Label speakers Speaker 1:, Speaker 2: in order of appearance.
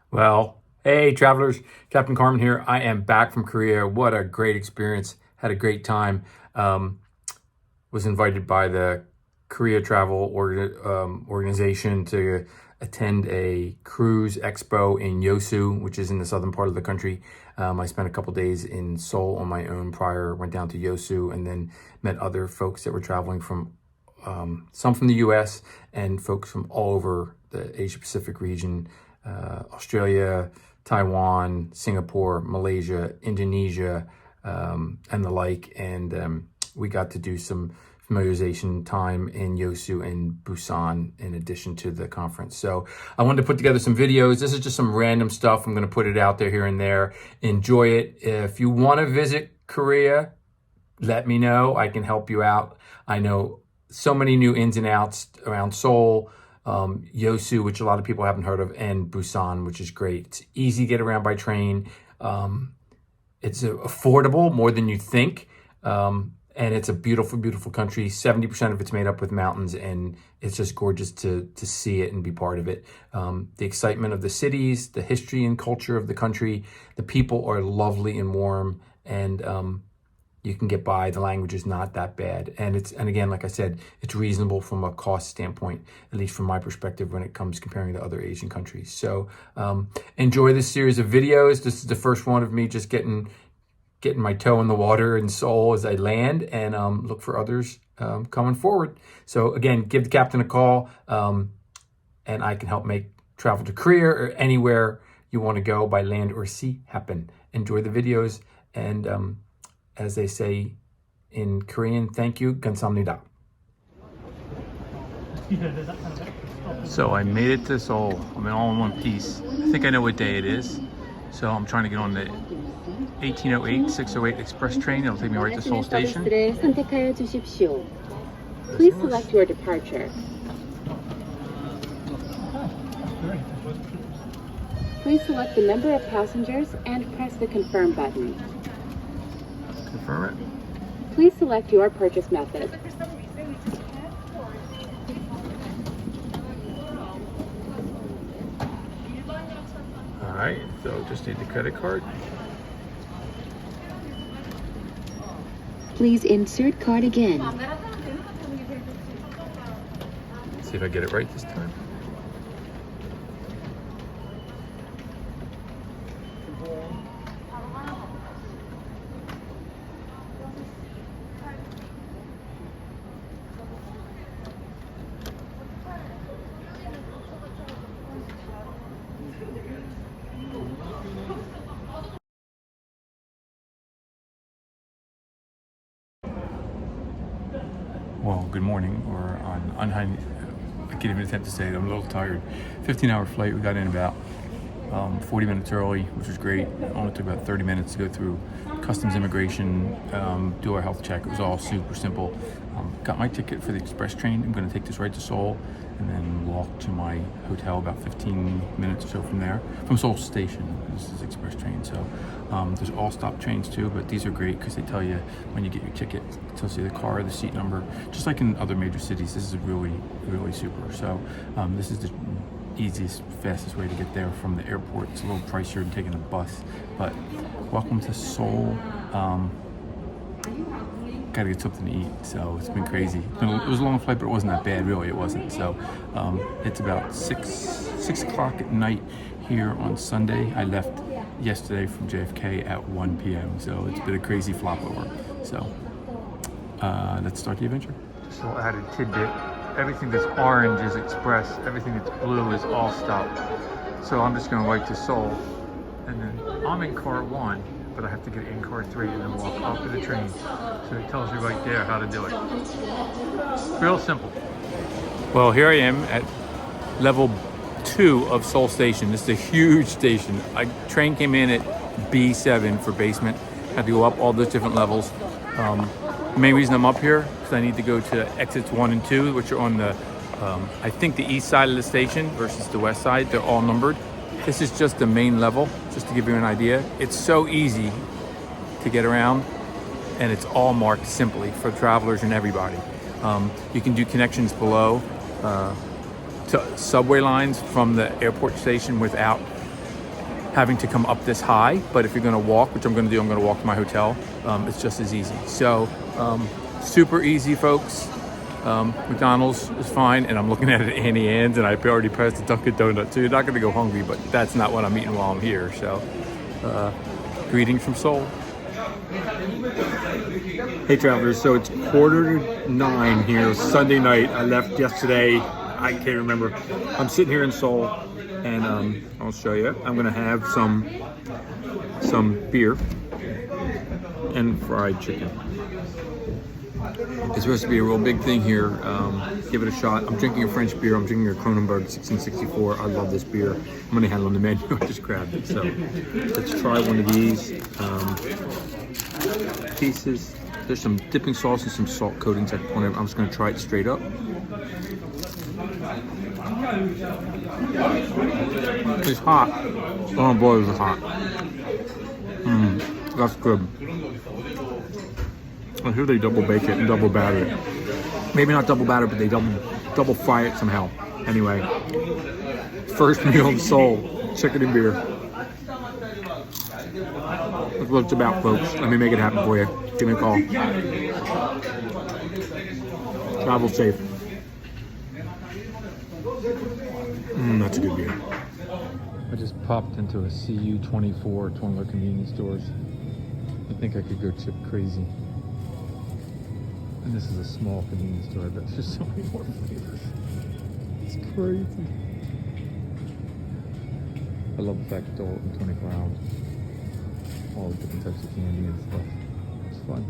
Speaker 1: Well, hey travelers, Captain Carmen here. I am back from Korea. What a great experience. Had a great time. Was invited by the Korea Travel Organization to attend a cruise expo in Yeosu, which is in the southern part of the country. I spent a couple days in Seoul on my own prior, went down to Yeosu, and then met other folks that were traveling from some from the US and folks from all over the Asia Pacific region, Australia, Taiwan, Singapore, Malaysia, Indonesia, and the like. And we got to do some familiarization time in Yeosu and Busan in addition to the conference. So I wanted to put together some videos. This is just some random stuff. I'm going to put it out there here and there. Enjoy it. If you want to visit Korea, let me know. I can help you out. I know so many new ins and outs around Seoul, Yeosu, which a lot of people haven't heard of, and Busan, which is great. It's easy to get around by train. It's affordable, more than you think. And it's a beautiful, beautiful country. 70% of it's made up with mountains, and it's just gorgeous to see it and be part of it. The excitement of the cities, the history and culture of the country. The people are lovely and warm, and you can get by. The language is not that bad. And again, like I said, it's reasonable from a cost standpoint, at least from my perspective when it comes comparing to other Asian countries. So enjoy this series of videos. This is the first one of me just getting my toe in the water in Seoul as I land, and look for others coming forward. So again, give the captain a call, and I can help make travel to Korea or anywhere you want to go by land or sea happen. Enjoy the videos, and as they say in Korean, thank you, 감사합니다. So I made it to Seoul. I'm all in one piece. I think I know what day it is. So I'm trying to get on the 1808-608 express train. It'll take me right to Seoul Station.
Speaker 2: 선택하여 주십시오. Please select your departure. Please select the number of passengers and press the confirm button.
Speaker 1: Confirm it.
Speaker 2: Please select your purchase method.
Speaker 1: All right, so just need the credit card.
Speaker 2: Please insert card again.
Speaker 1: See if I get it right this time. Well, good morning, or on I can't even attempt to say it. I'm a little tired. 15-hour flight. We got in about 40 minutes early, which was great. It only took about 30 minutes to go through customs, immigration, do our health check. It was all super simple. Got my ticket for the express train. I'm going to take this right to Seoul and then walk to my hotel about 15 minutes or so from there. From Seoul Station. This is express train. So there's all stop trains too, but these are great because they tell you when you get your ticket, it tells you the car, the seat number. Just like in other major cities, this is really, really super. So this is the easiest, fastest way to get there from the airport. It's a little pricier than taking a bus, but welcome to Seoul. Gotta get something to eat, so it's been crazy. It was a long flight, but it wasn't that bad, really. It wasn't. So it's about 6 o'clock at night here on Sunday. I left yesterday from JFK at 1 p.m. So it's been a crazy flop over. So let's start the adventure. Just a little added tidbit. Everything that's orange is express. Everything that's blue is all stop. So I'm just going to write to Seoul, and then I'm in car 1, but I have to get in car 3 and then walk up to the train. So it tells you right there how to do it. Real simple. Well, here I am at level 2 of Seoul Station. This is a huge station. Train came in at B7 for basement. Had to go up all those different levels. The main reason I'm up here is I need to go to exits 1 and 2, which are on the, I think the east side of the station versus the west side. They're all numbered. This is just the main level, just to give you an idea. It's so easy to get around, and it's all marked simply for travelers and everybody. You can do connections below to subway lines from the airport station without having to come up this high, but if you're gonna walk, which I'm gonna do, I'm gonna walk to my hotel, it's just as easy. So super easy, folks. McDonald's is fine, and I'm looking at it at Annie Ann's, and I already pressed the Dunkin' Donut, so you're not gonna go hungry, but that's not what I'm eating while I'm here. So greetings from Seoul. Hey travelers, so it's 8:45 here, Sunday night. I left yesterday, I can't remember. I'm sitting here in Seoul, and I'll show you. I'm gonna have some beer and fried chicken. It's supposed to be a real big thing here. Give it a shot. I'm drinking a French beer. I'm drinking a Kronenberg 1664. I love this beer. I'm gonna have it on the menu. I just grabbed it. So let's try one of these pieces. There's some dipping sauce and some salt coatings I put on it. I'm just gonna try it straight up. It's hot. Oh boy, it's hot. That's good. I hear they double bake it and double batter it. Maybe not double batter, but they double fry it somehow. Anyway, first meal in Seoul, chicken and beer. That's what it's about, folks. Let me make it happen for you. Give me a call. Travel safe. That's a good beer. I just popped into a CU24 at one of the convenience stores. I think I could go chip crazy. And this is a small convenience store. I bet there's so many more flavors. It's crazy. I love the fact that they're all open 24 hours. All the different types of candy and stuff. It's fun.